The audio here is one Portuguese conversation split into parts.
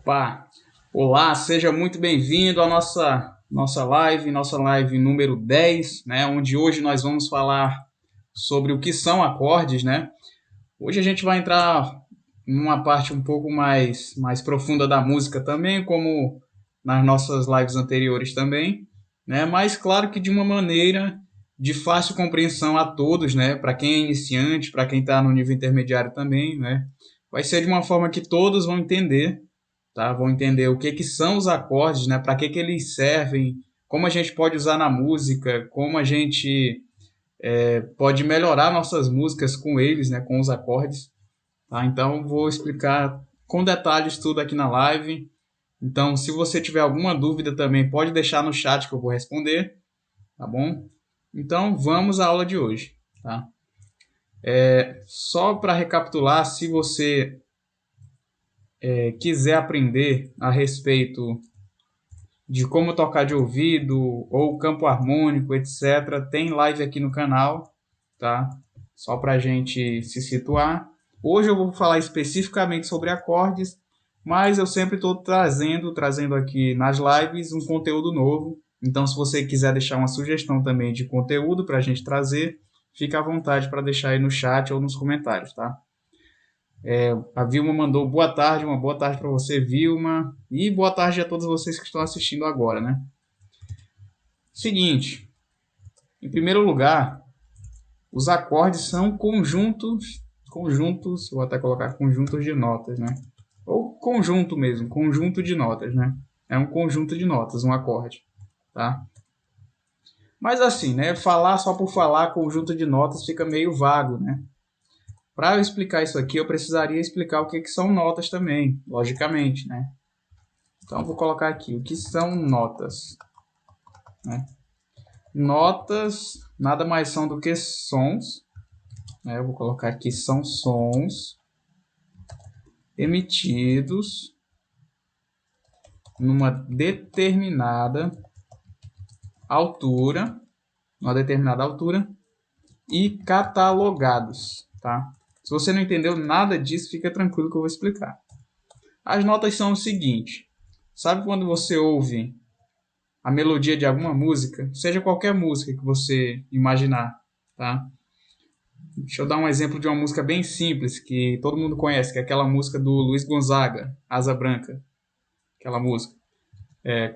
Opa! Olá, seja muito bem-vindo à nossa live número 10, né? Onde hoje nós vamos falar sobre o que são acordes, né? Hoje a gente vai entrar numa parte um pouco mais profunda da música também, como nas nossas lives anteriores também, né? Mas claro que de uma maneira de fácil compreensão a todos, né? Para quem é iniciante, para quem está no nível intermediário também, né? Vai ser de uma forma que todos vão entender, tá? Vão entender o que são os acordes, né? Para que eles servem, como a gente pode usar na música, como a gente pode melhorar nossas músicas com eles, né? Com os acordes, tá? Então vou explicar com detalhes tudo aqui na live. Então, se você tiver alguma dúvida também, pode deixar no chat que eu vou responder, tá bom? Então, vamos à aula de hoje, tá? Só para recapitular, se você quiser aprender a respeito de como tocar de ouvido ou campo harmônico, etc., tem live aqui no canal, tá? Só para a gente se situar. Hoje eu vou falar especificamente sobre acordes, mas eu sempre estou trazendo aqui nas lives um conteúdo novo. Então, se você quiser deixar uma sugestão também de conteúdo para a gente trazer, fica à vontade para deixar aí no chat ou nos comentários, tá? A Vilma mandou boa tarde, uma boa tarde para você, Vilma. E boa tarde a todos vocês que estão assistindo agora, né? Seguinte, em primeiro lugar, os acordes são conjuntos, vou até colocar conjuntos de notas, né? Ou conjunto mesmo, conjunto de notas, né? É um conjunto de notas, um acorde, tá? Mas assim, né? Falar só por falar conjunto de notas fica meio vago, né? Para eu explicar isso aqui, eu precisaria explicar o que são notas também, logicamente, né? Então, eu vou colocar aqui o que são notas, né? Notas nada mais são do que sons, né? Eu vou colocar aqui são sons emitidos numa determinada altura, e catalogados, tá? Se você não entendeu nada disso, fica tranquilo que eu vou explicar. As notas são o seguinte: sabe quando você ouve a melodia de alguma música, seja qualquer música que você imaginar, tá? Deixa eu dar um exemplo de uma música bem simples que todo mundo conhece, que é aquela música do Luiz Gonzaga, Asa Branca. Aquela música.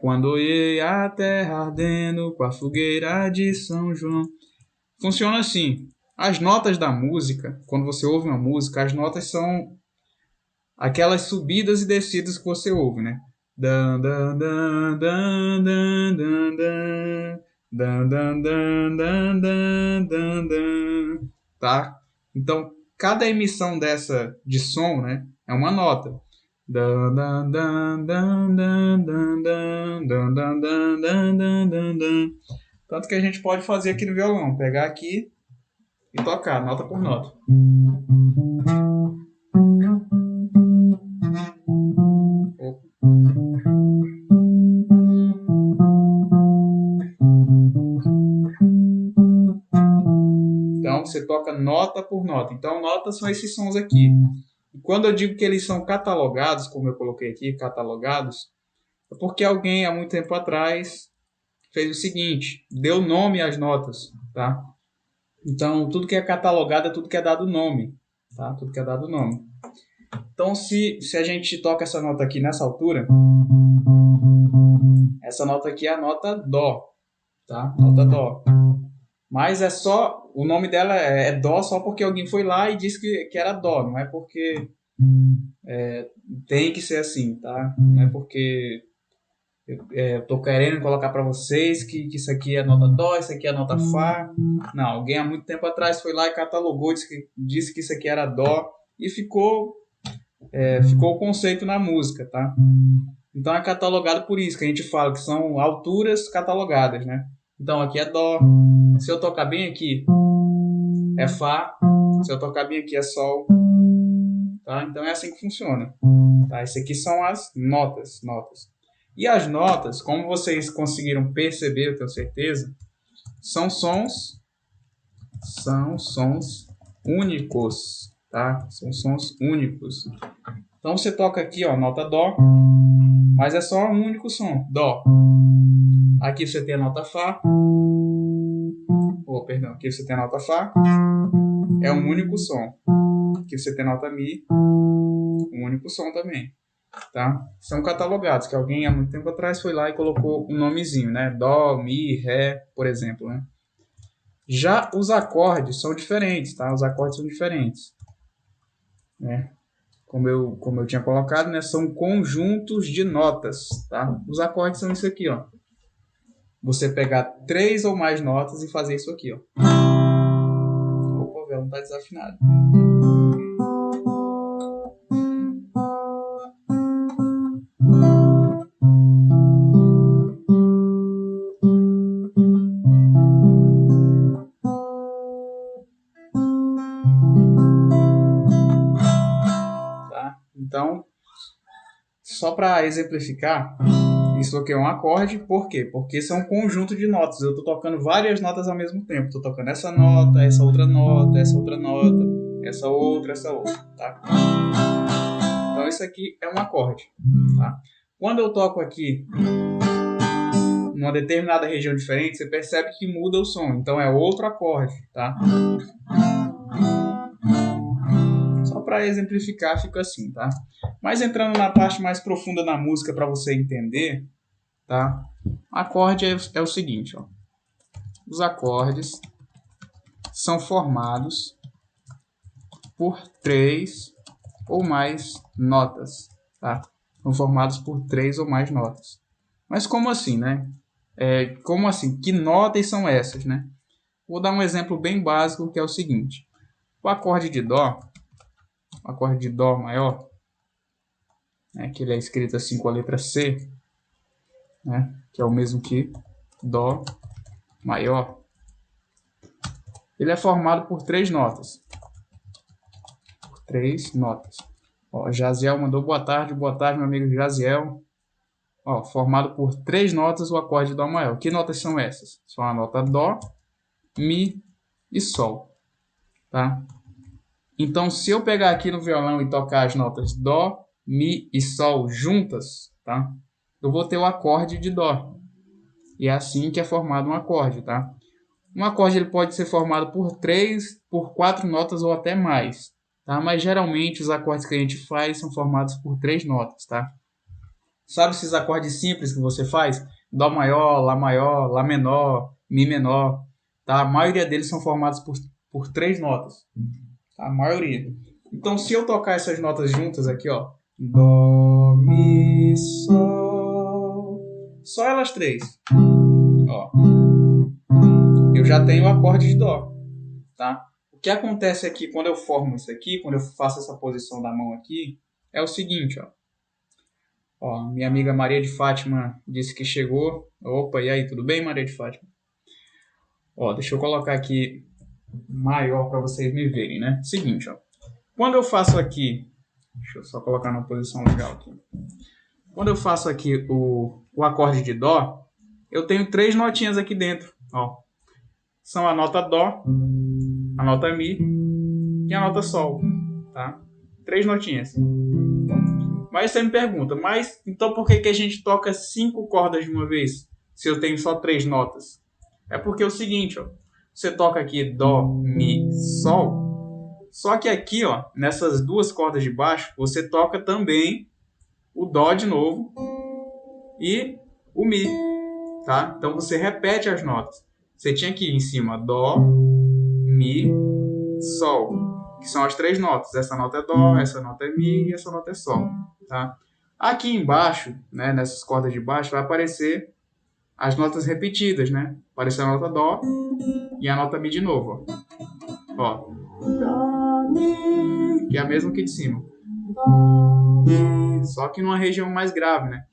Quando ia a terra ardendo com a fogueira de São João. Funciona assim. As notas da música, quando você ouve uma música, as notas são aquelas subidas e descidas que você ouve, né? Dan, dan, dan, dan, dan, dan, dan. Dan, dan, dan, dan, dan, dan, dan. Tá? Então, cada emissão dessa de som, né, é uma nota. Dan, dan, dan, dan, dan, dan, dan, dan, dan, dan, dan, dan, dan. Tanto que a gente pode fazer aqui no violão, pegar aqui e tocar, nota por nota. Então, você toca nota por nota. Então, notas são esses sons aqui. E quando eu digo que eles são catalogados, como eu coloquei aqui, catalogados, é porque alguém, há muito tempo atrás, fez o seguinte, deu nome às notas, tá? Então, tudo que é catalogado é tudo que é dado nome, tá? Tudo que é dado nome. Então, se a gente toca essa nota aqui nessa altura, essa nota aqui é a nota Dó, tá? Nota Dó. Mas é só, o nome dela é Dó só porque alguém foi lá e disse que era Dó, não é porque tem que ser assim, tá? Não é porque eu tô querendo colocar para vocês que isso aqui é nota Dó, isso aqui é nota Fá. Não, alguém há muito tempo atrás foi lá e catalogou, disse que isso aqui era Dó e ficou o conceito na música, tá? Então é catalogado por isso que a gente fala que são alturas catalogadas, né? Então aqui é Dó, se eu tocar bem aqui é Fá, se eu tocar bem aqui é Sol, tá? Então é assim que funciona, tá? Essas aqui são as notas. E as notas, como vocês conseguiram perceber, eu tenho certeza, são sons únicos, tá? São sons únicos. Então você toca aqui, ó, nota Dó, mas é só um único som, Dó. Aqui você tem a nota Fá. Perdão, aqui você tem a nota Fá, é um único som. Aqui você tem a nota Mi, um único som também. Tá? São catalogados, que alguém há muito tempo atrás foi lá e colocou um nomezinho, né? Dó, Mi, Ré, por exemplo, né? Já os acordes são diferentes, tá? Os acordes são diferentes, né? Como eu tinha colocado, né? São conjuntos de notas, tá? Os acordes são isso aqui, ó. Você pegar 3 ou mais notas e fazer isso aqui, ó. Opa, o violão tá desafinado. Então, só para exemplificar, isso aqui é um acorde, por quê? Porque são um conjunto de notas. Eu estou tocando várias notas ao mesmo tempo. Estou tocando essa nota, essa outra nota, essa outra nota, essa outra, tá? Então, isso aqui é um acorde, tá? Quando eu toco aqui numa determinada região diferente, você percebe que muda o som. Então, é outro acorde, tá? Para exemplificar, fica assim, tá? Mas entrando na parte mais profunda da música para você entender, tá? Acorde é o seguinte, ó. Os acordes são formados por 3 ou mais notas, tá? São formados por 3 ou mais notas. Mas como assim, né? Como assim? Que notas são essas, né? Vou dar um exemplo bem básico, que é o seguinte. O acorde de Dó, o acorde de Dó maior, né, que ele é escrito assim com a letra C, né, que é o mesmo que Dó maior, ele é formado por 3 notas. Por 3 notas. Ó, Jaziel mandou boa tarde, meu amigo Jaziel. Ó, formado por 3 notas o acorde de Dó maior. Que notas são essas? São a nota Dó, Mi e Sol, tá? Então, se eu pegar aqui no violão e tocar as notas Dó, Mi e Sol juntas, tá? Eu vou ter o acorde de Dó. E é assim que é formado um acorde, tá? Um acorde ele pode ser formado por 3, por 4 notas ou até mais, tá? Mas geralmente os acordes que a gente faz são formados por 3 notas, tá? Sabe esses acordes simples que você faz? Dó maior, Lá menor, Mi menor, tá? A maioria deles são formados por 3 notas. A maioria. Então, se eu tocar essas notas juntas aqui, ó. Dó, Mi, Sol. Só elas 3. Ó. Eu já tenho o acorde de Dó. Tá? O que acontece aqui, quando eu formo isso aqui, quando eu faço essa posição da mão aqui, é o seguinte, ó. Ó, minha amiga Maria de Fátima disse que chegou. Opa, e aí, tudo bem, Maria de Fátima? Ó, deixa eu colocar aqui maior para vocês me verem, né? Seguinte, ó. Quando eu faço aqui, deixa eu só colocar numa posição legal aqui. Quando eu faço aqui o acorde de Dó, eu tenho 3 notinhas aqui dentro, ó. São a nota Dó, a nota Mi e a nota Sol, tá? 3 notinhas. Mas você me pergunta, mas então por que a gente toca 5 cordas de uma vez, se eu tenho só 3 notas? É porque é o seguinte, ó. Você toca aqui Dó, Mi, Sol. Só que aqui, ó, nessas 2 cordas de baixo, você toca também o Dó de novo e o Mi, tá? Então você repete as notas. Você tinha aqui em cima Dó, Mi, Sol, que são as 3 notas. Essa nota é Dó, essa nota é Mi e essa nota é Sol, tá? Aqui embaixo, né, nessas cordas de baixo, vai aparecer as notas repetidas, né? Apareceu a nota Dó e a nota Mi de novo, ó. Dó, Mi, que é a mesma aqui de cima. Dó, Mi, só que numa região mais grave, né?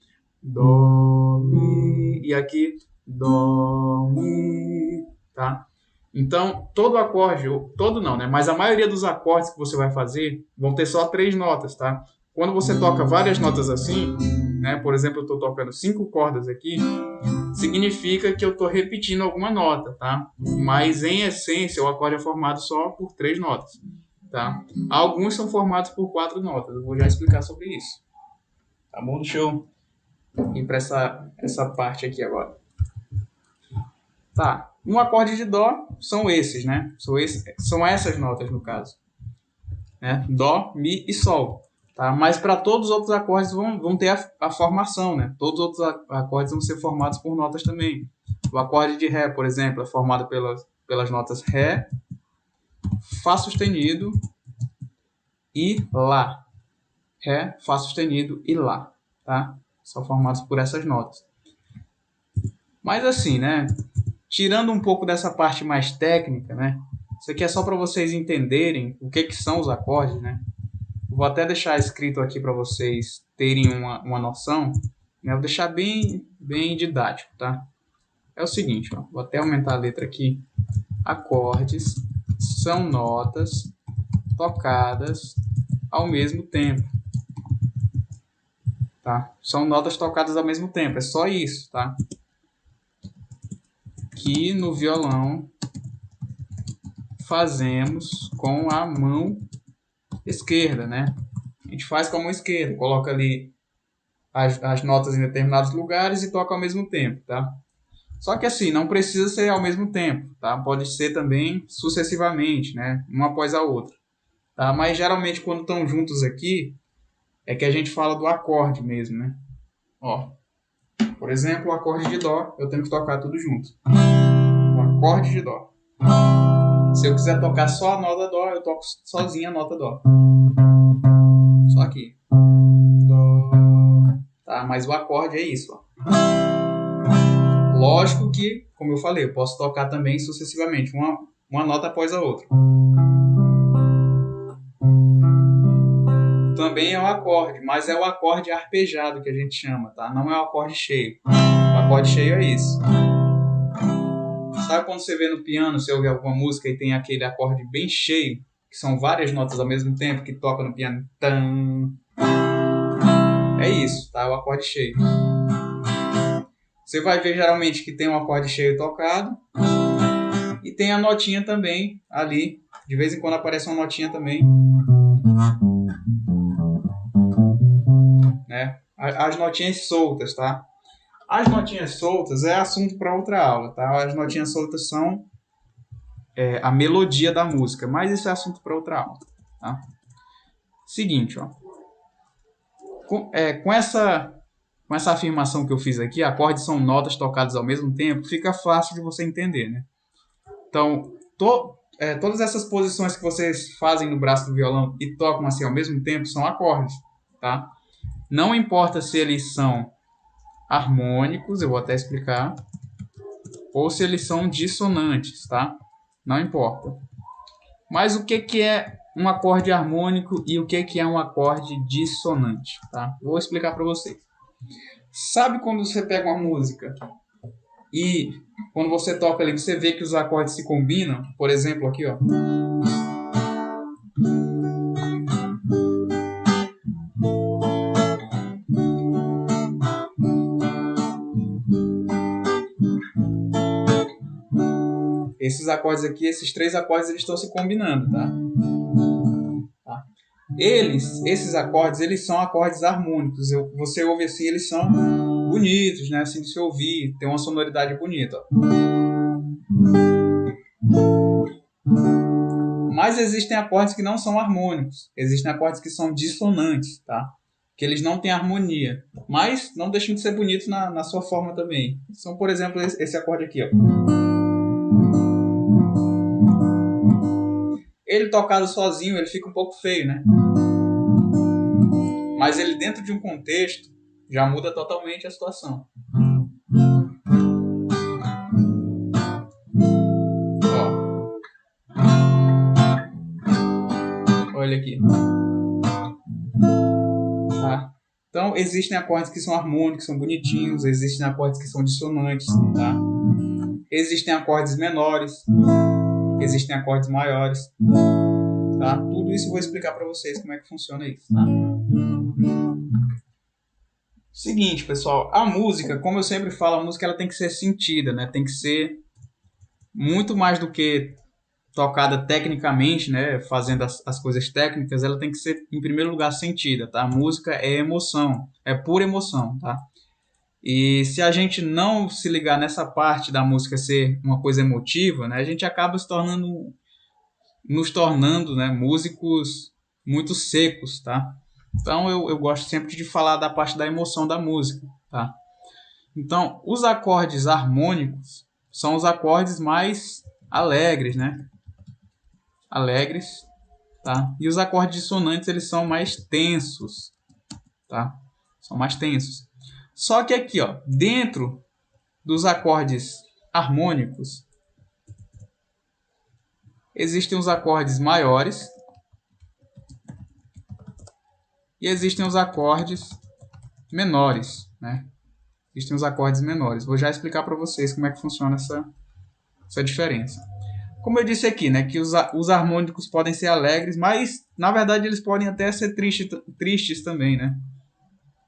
Dó, Mi, e aqui Dó, Mi, tá? Então, todo acorde, todo não, né? Mas a maioria dos acordes que você vai fazer vão ter só 3 notas, tá? Quando você toca várias notas assim, né? Por exemplo, eu estou tocando 5 cordas aqui, significa que eu estou repetindo alguma nota, tá? Mas em essência o acorde é formado só por 3 notas, tá? Alguns são formados por 4 notas. Eu vou já explicar sobre isso. Tá bom? Deixa eu ir para essa parte aqui agora. Tá. Um acorde de Dó são esses, né? São essas notas, no caso. Né? Dó, Mi e Sol. Tá? Mas para todos os outros acordes vão ter a formação, né? Todos os outros acordes vão ser formados por notas também. O acorde de Ré, por exemplo, é formado pelas notas Ré, Fá sustenido e Lá. Ré, Fá sustenido e Lá. Tá? São formados por essas notas. Mas assim, né? Tirando um pouco dessa parte mais técnica, né? Isso aqui é só para vocês entenderem o que são os acordes, né? Vou até deixar escrito aqui para vocês terem uma noção. Né? Vou deixar bem didático, tá? É o seguinte, ó, vou até aumentar a letra aqui. Acordes são notas tocadas ao mesmo tempo. Tá? São notas tocadas ao mesmo tempo, é só isso, tá? Que no violão fazemos com a mão esquerda, né? A gente faz com a mão esquerda, coloca ali as notas em determinados lugares e toca ao mesmo tempo, tá? Só que assim, não precisa ser ao mesmo tempo, tá? Pode ser também sucessivamente, né? Uma após a outra, tá? Mas geralmente quando estão juntos aqui, é que a gente fala do acorde mesmo, né? Ó, por exemplo, o acorde de Dó, eu tenho que tocar tudo junto. O acorde de Dó. Se eu quiser tocar só a nota Dó, eu toco sozinho a nota Dó. Só aqui. Dó. Tá? Mas o acorde é isso, ó. Lógico que, como eu falei, eu posso tocar também sucessivamente, uma nota após a outra. Também é o acorde, mas é o acorde arpejado que a gente chama, tá? Não é o acorde cheio. O acorde cheio é isso. Sabe quando você vê no piano, você ouve alguma música e tem aquele acorde bem cheio, que são várias notas ao mesmo tempo, que toca no piano? Tam. É isso, tá? É o acorde cheio. Você vai ver geralmente que tem um acorde cheio tocado e tem a notinha também ali. De vez em quando aparece uma notinha também. Né? As notinhas soltas, tá? As notinhas soltas é assunto para outra aula, tá? As notinhas soltas são a melodia da música, mas isso é assunto para outra aula, tá? Seguinte, ó. Com essa afirmação que eu fiz aqui, acordes são notas tocadas ao mesmo tempo, fica fácil de você entender, né? Então, todas essas posições que vocês fazem no braço do violão e tocam assim ao mesmo tempo são acordes, tá? Não importa se eles são harmônicos, eu vou até explicar, ou se eles são dissonantes, tá? Não importa. Mas o que é um acorde harmônico e o que é um acorde dissonante, tá? Vou explicar para vocês. Sabe quando você pega uma música e quando você toca ali, você vê que os acordes se combinam? Por exemplo, aqui, ó. Esses acordes aqui, esses 3 acordes, eles estão se combinando, tá? Esses acordes, eles são acordes harmônicos. Você ouve assim, eles são bonitos, né? Assim de se ouvir, tem uma sonoridade bonita. Mas existem acordes que não são harmônicos. Existem acordes que são dissonantes, tá? Que eles não têm harmonia, mas não deixam de ser bonitos na sua forma também. São, por exemplo, esse acorde aqui, ó. Ele tocado sozinho, ele fica um pouco feio, né? Mas ele dentro de um contexto já muda totalmente a situação. Ó. Olha aqui. Tá? Então, existem acordes que são harmônicos, são bonitinhos. Existem acordes que são dissonantes, tá? Existem acordes menores. Existem acordes maiores. Tá? Tudo isso eu vou explicar para vocês como é que funciona isso, tá? Seguinte, pessoal, a música, como eu sempre falo, a música ela tem que ser sentida, né? Tem que ser muito mais do que tocada tecnicamente, né, fazendo as coisas técnicas, ela tem que ser, em primeiro lugar, sentida, tá? A música é emoção, é pura emoção, tá? E se a gente não se ligar nessa parte da música ser uma coisa emotiva, né, a gente acaba nos tornando, né, músicos muito secos, tá? Então eu gosto sempre de falar da parte da emoção da música, tá? Então, os acordes harmônicos são os acordes mais alegres, né? Alegres, tá? E os acordes dissonantes, eles são mais tensos, tá? São mais tensos. Só que aqui, ó, dentro dos acordes harmônicos, existem os acordes maiores e existem os acordes menores, né? Existem os acordes menores. Vou já explicar para vocês como é que funciona essa diferença. Como eu disse aqui, né, que os harmônicos podem ser alegres, mas na verdade eles podem até ser tristes também, né?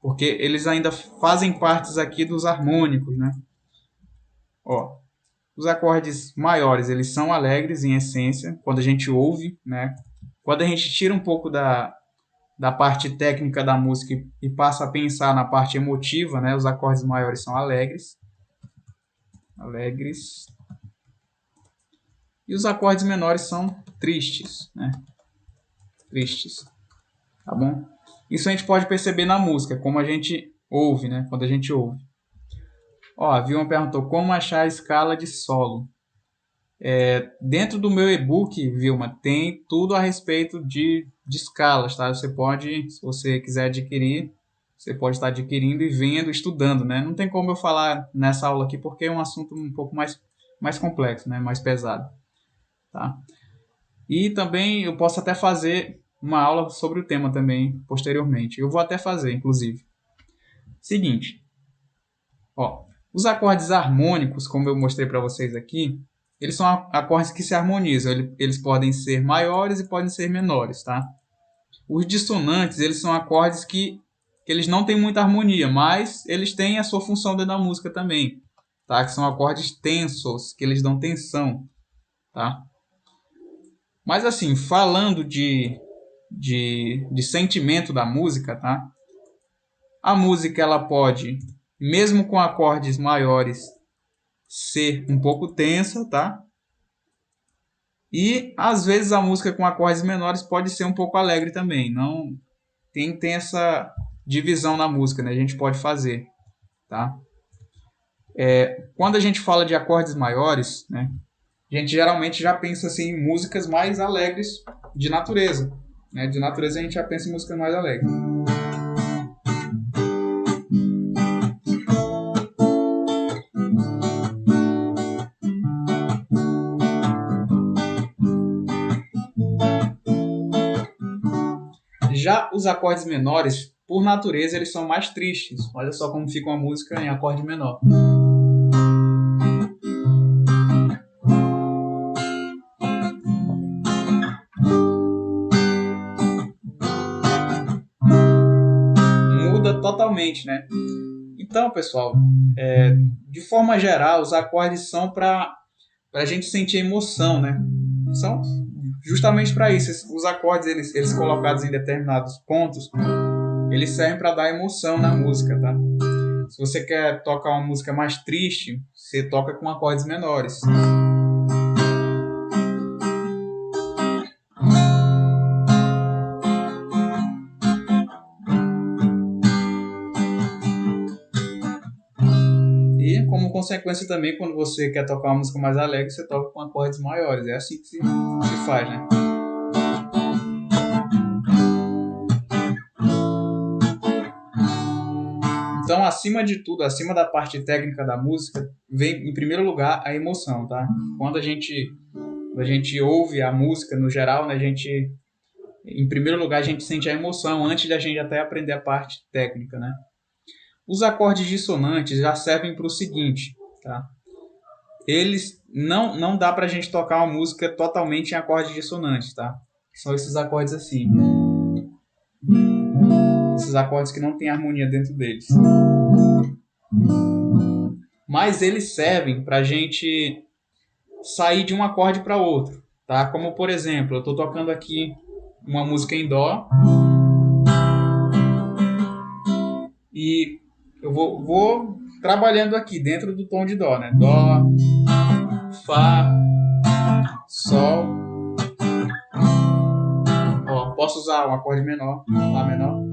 Porque eles ainda fazem partes aqui dos harmônicos, né? Ó, os acordes maiores, eles são alegres em essência, quando a gente ouve, né? Quando a gente tira um pouco da parte técnica da música e passa a pensar na parte emotiva, né? Os acordes maiores são alegres. Alegres. E os acordes menores são tristes, né? Tristes. Tá bom? Isso a gente pode perceber na música, como a gente ouve, né? Quando a gente ouve. Ó, a Vilma perguntou como achar a escala de solo. Dentro do meu e-book, Vilma, tem tudo a respeito de escalas, tá? Você pode, se você quiser adquirir, você pode estar adquirindo e vendo, estudando, né? Não tem como eu falar nessa aula aqui porque é um assunto um pouco mais complexo, né? Mais pesado, tá? E também eu posso até fazer uma aula sobre o tema também posteriormente. Eu vou até fazer, inclusive. Seguinte, ó, os acordes harmônicos, como eu mostrei para vocês aqui, eles são acordes que se harmonizam. Eles podem ser maiores e podem ser menores, tá? Os dissonantes, eles são acordes que eles não têm muita harmonia, mas eles têm a sua função dentro da música também, tá? Que são acordes tensos, que eles dão tensão, tá? Mas assim, falando de sentimento da música, tá? A música, ela pode, mesmo com acordes maiores, ser um pouco tensa, tá? E às vezes a música com acordes menores pode ser um pouco alegre também. Não tem essa divisão na música, né? A gente pode fazer, tá? Quando a gente fala de acordes maiores, né? A gente geralmente já pensa assim em músicas mais alegres de natureza, né? De natureza a gente já pensa em músicas mais alegres. Já os acordes menores, por natureza, eles são mais tristes. Olha só como fica uma música em acorde menor. Muda totalmente, né? Então, pessoal, de forma geral, os acordes são para a gente sentir emoção, né? São justamente para isso. Os acordes, eles colocados em determinados pontos, eles servem para dar emoção na música, tá? Se você quer tocar uma música mais triste, você toca com acordes menores. E, como consequência também, quando você quer tocar uma música mais alegre, você toca com acordes maiores. É assim que se faz, né? Então, acima de tudo, acima da parte técnica da música, vem em primeiro lugar a emoção, tá? Quando a gente ouve a música no geral, né, em primeiro lugar a gente sente a emoção antes da gente até aprender a parte técnica, né? Os acordes dissonantes já servem para o seguinte, tá? Eles não dá pra gente tocar uma música totalmente em acordes dissonantes, tá? São esses acordes assim. Esses acordes que não tem harmonia dentro deles. Mas eles servem pra gente sair de um acorde para outro, tá? Como, por exemplo, eu estou tocando aqui uma música em Dó e eu vou trabalhando aqui dentro do tom de Dó, né? Dó, Fá, Sol. Ó, posso usar um acorde menor, Lá menor.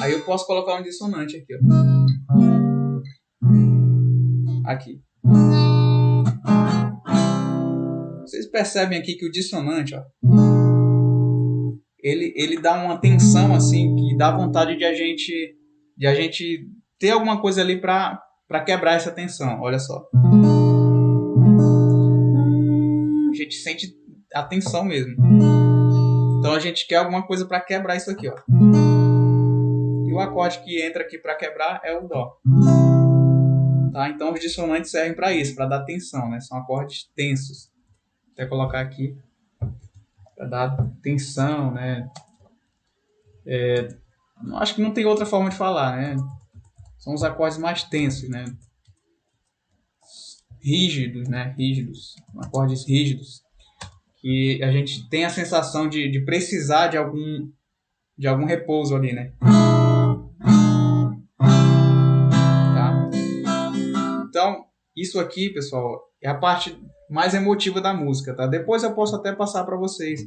Aí eu posso colocar um dissonante aqui, ó. Aqui. Vocês percebem aqui que o dissonante, ó, ele dá uma tensão assim que dá vontade de a gente ter alguma coisa ali para quebrar essa tensão. Olha só. A gente sente a tensão mesmo. Então a gente quer alguma coisa para quebrar isso aqui, ó. E o acorde que entra aqui para quebrar é o Dó. Tá? Então os dissonantes servem para isso, para dar tensão, né? São acordes tensos. Vou até colocar aqui para dar tensão, né? Acho que não tem outra forma de falar, né? São os acordes mais tensos, né? Rígidos, né? Rígidos, acordes rígidos, que a gente tem a sensação de precisar de algum repouso ali, né? Tá? Então, isso aqui, pessoal, é a parte mais emotiva da música, tá? Depois eu posso até passar para vocês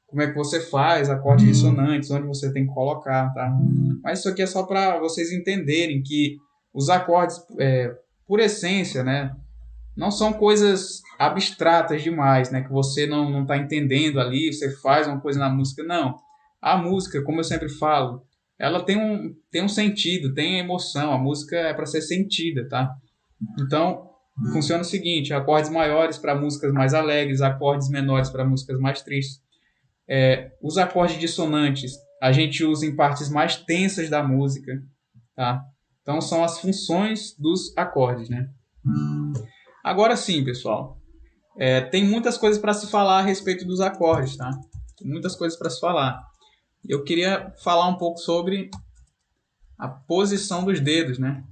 como é que você faz acordes dissonantes, onde você tem que colocar, tá? Mas isso aqui é só para vocês entenderem que os acordes, por essência, né, não são coisas abstratas demais, né, que você não está entendendo ali, você faz uma coisa na música, não. A música, como eu sempre falo, ela tem um sentido, tem emoção, a música é para ser sentida, tá? Então, funciona o seguinte, acordes maiores para músicas mais alegres, acordes menores para músicas mais tristes. Os acordes dissonantes a gente usa em partes mais tensas da música, tá? Então são as funções dos acordes, né? Agora sim, pessoal, tem muitas coisas para se falar a respeito dos acordes, tá? Tem muitas coisas para se falar. Eu queria falar um pouco sobre a posição dos dedos, né?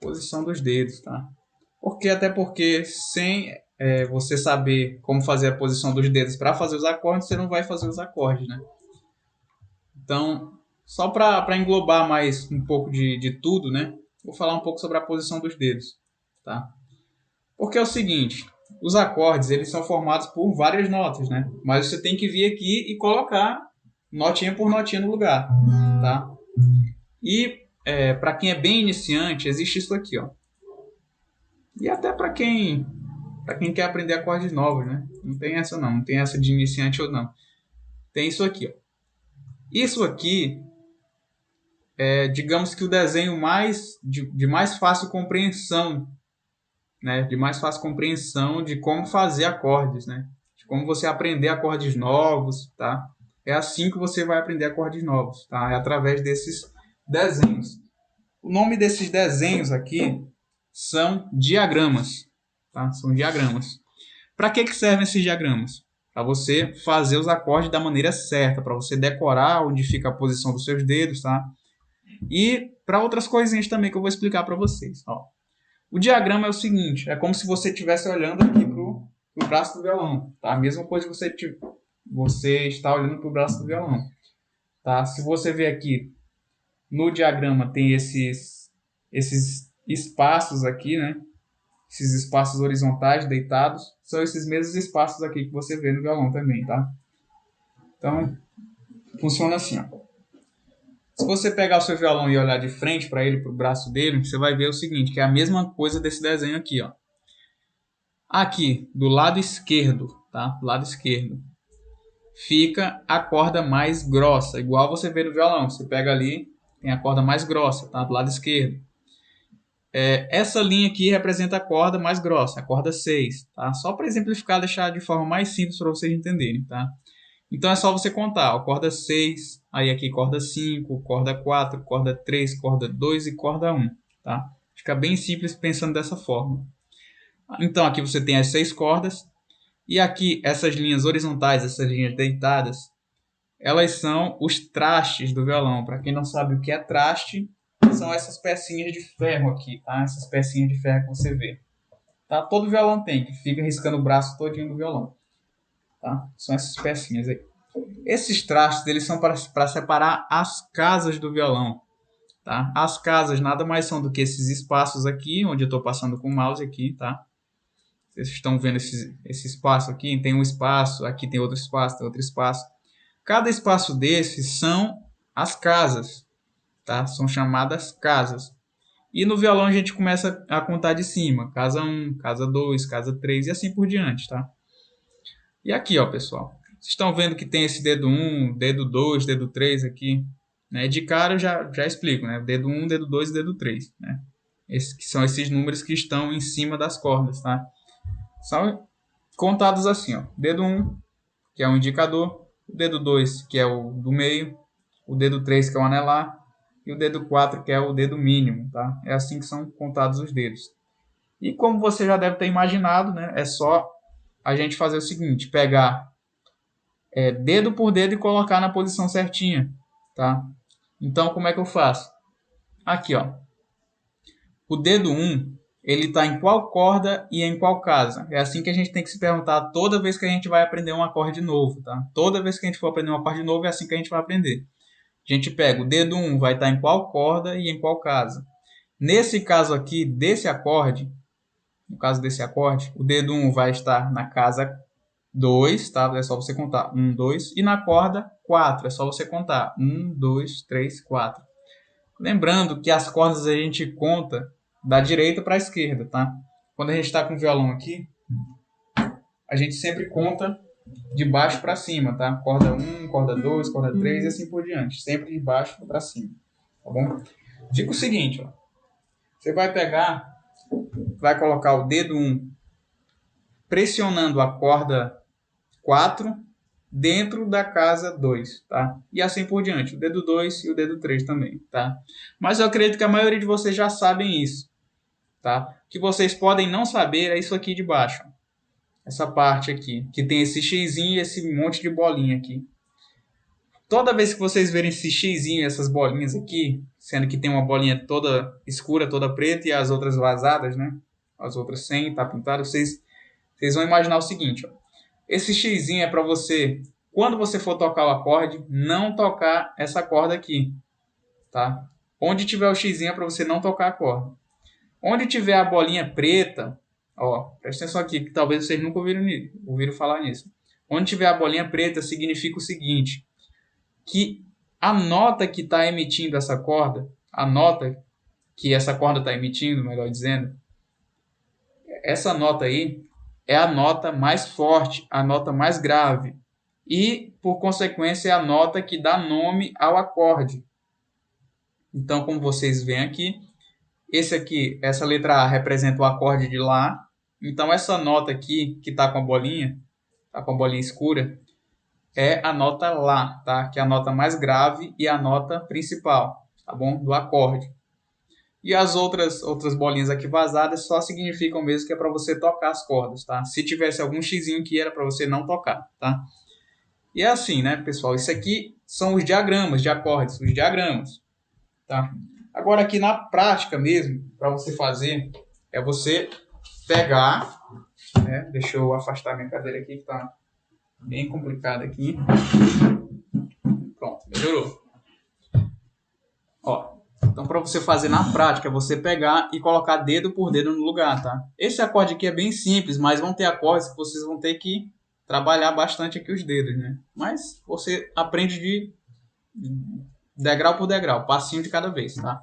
Posição dos dedos, tá? Até porque sem você saber como fazer a posição dos dedos para fazer os acordes, você não vai fazer os acordes, né? Então, só para englobar mais um pouco de tudo, né? Vou falar um pouco sobre a posição dos dedos, tá? Porque é o seguinte, os acordes eles são formados por várias notas, né? Mas você tem que vir aqui e colocar notinha por notinha no lugar, tá? E para quem é bem iniciante, existe isso aqui, ó. E até para quem quer aprender acordes novos, né? Não tem essa não tem essa de iniciante ou não. Tem isso aqui, ó. Isso aqui digamos que o desenho de mais fácil compreensão, né? De mais fácil compreensão de como fazer acordes, né? De como você aprender acordes novos, tá? É assim que você vai aprender acordes novos, tá? É através desses desenhos. O nome desses desenhos aqui são diagramas, tá? São diagramas. Para que servem esses diagramas? Para você fazer os acordes da maneira certa, para você decorar onde fica a posição dos seus dedos, tá? E para outras coisinhas também que eu vou explicar para vocês. Ó. O diagrama é o seguinte, é como se você estivesse olhando aqui para o braço do violão, tá? A mesma coisa que você está olhando para o braço do violão, tá? Se você ver aqui no diagrama tem esses espaços aqui, né? Esses espaços horizontais deitados, são esses mesmos espaços aqui que você vê no violão também, tá? Então, funciona assim, ó. Se você pegar o seu violão e olhar de frente para ele, para o braço dele, você vai ver o seguinte, que é a mesma coisa desse desenho aqui, ó. Aqui, do lado esquerdo, tá? Do lado esquerdo, fica a corda mais grossa, igual você vê no violão. Você pega ali, tem a corda mais grossa, tá? Do lado esquerdo. Essa linha aqui representa a corda mais grossa, a corda 6, tá? Só para exemplificar, deixar de forma mais simples para vocês entenderem, tá? Então é só você contar, ó, corda 6, aí aqui corda 5, corda 4, corda 3, corda 2 e corda 1, tá? Fica bem simples pensando dessa forma. Então aqui você tem as 6 cordas, e aqui essas linhas horizontais, essas linhas deitadas, elas são os trastes do violão. Para quem não sabe o que é traste, são essas pecinhas de ferro aqui, tá? Essas pecinhas de ferro que você vê. Tá? Todo violão tem, que fica riscando o braço todinho do violão. Tá? São essas pecinhas aí. Esses trastes, eles são para separar as casas do violão. Tá? As casas nada mais são do que esses espaços aqui, onde eu estou passando com o mouse aqui, tá? Vocês estão vendo esse espaço aqui? Tem um espaço, aqui tem outro espaço, tem outro espaço. Cada espaço desses são as casas, tá? São chamadas casas. E no violão a gente começa a contar de cima. Casa 1, casa 2, casa 3 e assim por diante, tá? E aqui, ó, pessoal. Vocês estão vendo que tem esse dedo 1, dedo 2, dedo 3 aqui. Né? De cara eu já explico, né? Dedo 1, dedo 2 e dedo 3, né? Esses que são esses números que estão em cima das cordas, tá? São contados assim, ó. Dedo 1, que é o indicador. O dedo 2, que é o do meio. O dedo 3, que é o anelar. E o dedo 4, que é o dedo mínimo, tá? É assim que são contados os dedos. E como você já deve ter imaginado, né? É só a gente fazer o seguinte, pegar dedo por dedo e colocar na posição certinha, tá? Então, como é que eu faço? Aqui, ó. O dedo 1, ele está em qual corda e em qual casa? É assim que a gente tem que se perguntar toda vez que a gente vai aprender um acorde novo, tá? Toda vez que a gente for aprender um acorde novo, é assim que a gente vai aprender. A gente pega o dedo 1, vai estar em qual corda e em qual casa. Nesse caso aqui, desse acorde, no caso desse acorde, o dedo 1 vai estar na casa 2, tá? É só você contar 1, 2. E na corda 4, é só você contar 1, 2, 3, 4. Lembrando que as cordas a gente conta da direita para a esquerda, tá? Quando a gente está com o violão aqui, a gente sempre conta de baixo para cima, tá? Corda 1, corda 2, corda 3 e assim por diante. Sempre de baixo para cima, tá bom? Fica o seguinte, ó. Você vai pegar, vai colocar o dedo 1 pressionando a corda 4 dentro da casa 2, tá? E assim por diante, o dedo 2 e o dedo 3 também, tá? Mas eu acredito que a maioria de vocês já sabem isso, tá? O que vocês podem não saber é isso aqui de baixo, ó. Essa parte aqui, que tem esse xizinho e esse monte de bolinha aqui. Toda vez que vocês verem esse xizinho e essas bolinhas aqui, sendo que tem uma bolinha toda escura, toda preta e as outras vazadas, né? As outras sem, tá pintado, vocês vão imaginar o seguinte, ó. Esse xizinho é para você, quando você for tocar o acorde, não tocar essa corda aqui, tá? Onde tiver o xizinho é para você não tocar a corda. Onde tiver a bolinha preta, ó, presta atenção aqui, que talvez vocês nunca ouviram falar nisso. Onde tiver a bolinha preta significa o seguinte, que a nota que está emitindo essa corda, a nota que essa corda está emitindo, melhor dizendo, essa nota aí é a nota mais forte, a nota mais grave. E, por consequência, é a nota que dá nome ao acorde. Então, como vocês veem aqui, essa letra A representa o acorde de Lá. Então, essa nota aqui, que está com a bolinha escura, é a nota Lá, tá? Que é a nota mais grave e a nota principal, tá bom? Do acorde. E as outras bolinhas aqui vazadas só significam mesmo que é para você tocar as cordas, tá? Se tivesse algum xizinho que era para você não tocar, tá? E é assim, né, pessoal? Isso aqui são os diagramas de acordes, os diagramas, tá? Agora aqui na prática mesmo, para você fazer, é você pegar, né? Deixa eu afastar minha cadeira aqui que tá bem complicado aqui. Pronto, melhorou. Ó, então para você fazer na prática, é você pegar e colocar dedo por dedo no lugar, tá? Esse acorde aqui é bem simples, mas vão ter acordes que vocês vão ter que trabalhar bastante aqui os dedos, né? Mas você aprende de degrau por degrau, passinho de cada vez, tá?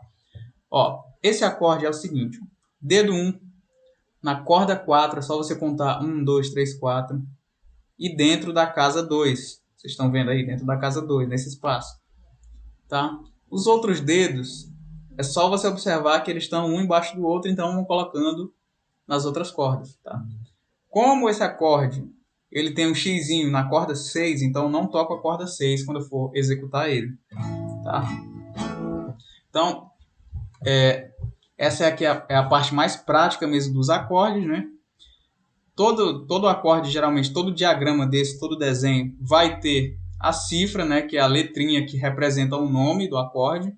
Ó, esse acorde é o seguinte, dedo 1, na corda 4, é só você contar 1, 2, 3, 4, e dentro da casa 2, vocês estão vendo aí, dentro da casa 2, nesse espaço, tá? Os outros dedos, é só você observar que eles estão um embaixo do outro, então vão colocando nas outras cordas, tá? Como esse acorde, ele tem um xizinho na corda 6, então não toco a corda 6 quando eu for executar ele, tá? Então, essa aqui é a parte mais prática mesmo dos acordes, né? Todo acorde, geralmente, todo diagrama desse, todo desenho, vai ter a cifra, né? Que é a letrinha que representa o nome do acorde.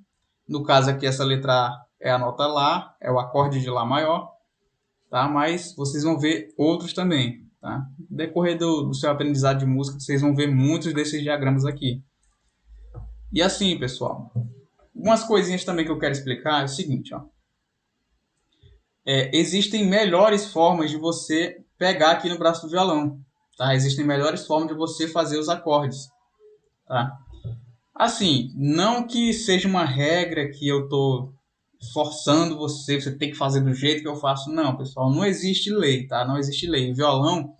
No caso aqui, essa letra A é a nota Lá, é o acorde de Lá maior, tá? Mas vocês vão ver outros também, tá? No decorrer do seu aprendizado de música, vocês vão ver muitos desses diagramas aqui. E assim, pessoal, algumas coisinhas também que eu quero explicar é o seguinte, ó. Existem melhores formas de você pegar aqui no braço do violão, tá? Existem melhores formas de você fazer os acordes, tá? Assim, não que seja uma regra que eu tô forçando você tem que fazer do jeito que eu faço. Não, pessoal, não existe lei, tá? Não existe lei. O violão,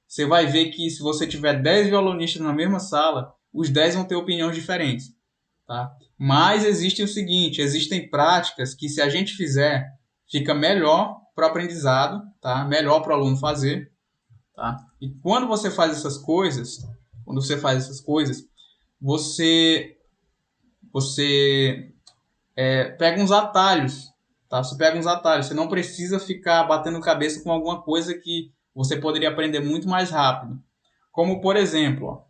você vai ver que se você tiver 10 violonistas na mesma sala, os 10 vão ter opiniões diferentes, tá? Mas existe o seguinte, existem práticas que se a gente fizer, fica melhor para o aprendizado, tá? Melhor para o aluno fazer, tá? E quando você faz essas coisas, você pega uns atalhos, tá? Você pega uns atalhos, você não precisa ficar batendo cabeça com alguma coisa que você poderia aprender muito mais rápido. Como, por exemplo, ó,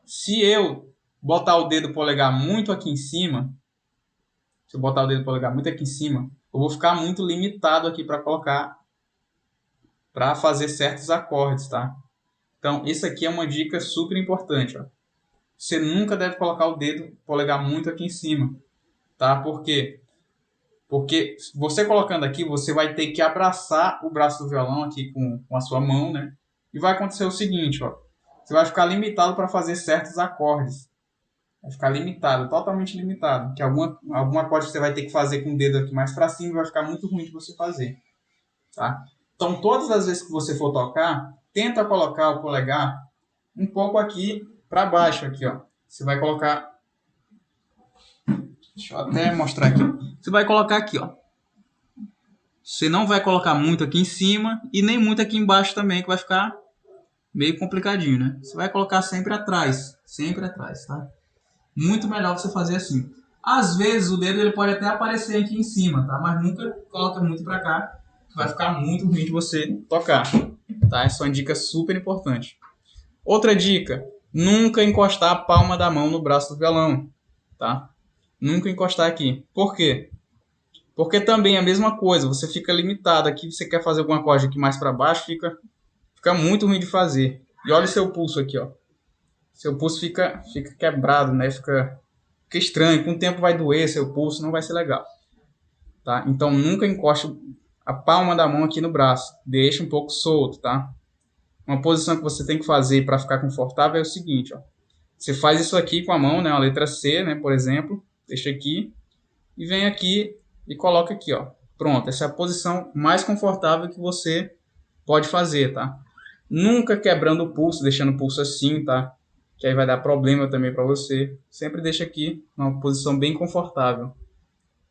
se eu botar o dedo polegar muito aqui em cima, eu vou ficar muito limitado aqui para fazer certos acordes, tá? Então, isso aqui é uma dica super importante, ó. Você nunca deve colocar o dedo polegar muito aqui em cima, tá? Por quê? Porque você colocando aqui, você vai ter que abraçar o braço do violão aqui com a sua mão, né? E vai acontecer o seguinte, ó. Você vai ficar limitado para fazer certos acordes. Vai ficar limitado, totalmente limitado. Que algum acorde que você vai ter que fazer com o dedo aqui mais para cima vai ficar muito ruim de você fazer, tá? Então, todas as vezes que você for tocar, tenta colocar o polegar um pouco aqui para baixo, aqui, ó. Você vai colocar... Deixa eu até mostrar aqui. Você vai colocar aqui, ó. Você não vai colocar muito aqui em cima e nem muito aqui embaixo também, que vai ficar meio complicadinho, né? Você vai colocar sempre atrás, tá? Muito melhor você fazer assim. Às vezes o dedo ele pode até aparecer aqui em cima, tá? Mas nunca coloca muito para cá, que vai ficar muito ruim de você tocar, tá? Essa é uma dica super importante. Outra dica, nunca encostar a palma da mão no braço do violão, tá? Nunca encostar aqui. Por quê? Porque também é a mesma coisa, você fica limitado aqui, você quer fazer alguma coisa aqui mais para baixo, fica muito ruim de fazer. E olha o seu pulso aqui, ó. Seu pulso fica quebrado, né? Fica estranho, com o tempo vai doer seu pulso, não vai ser legal. Tá? Então nunca encoste a palma da mão aqui no braço, deixa um pouco solto, tá? Uma posição que você tem que fazer para ficar confortável é o seguinte, ó. Você faz isso aqui com a mão, né? A letra C, né? Por exemplo, deixa aqui e vem aqui e coloca aqui, ó. Pronto, essa é a posição mais confortável que você pode fazer, tá? Nunca quebrando o pulso, deixando o pulso assim, tá? Que aí vai dar problema também para você. Sempre deixa aqui numa posição bem confortável,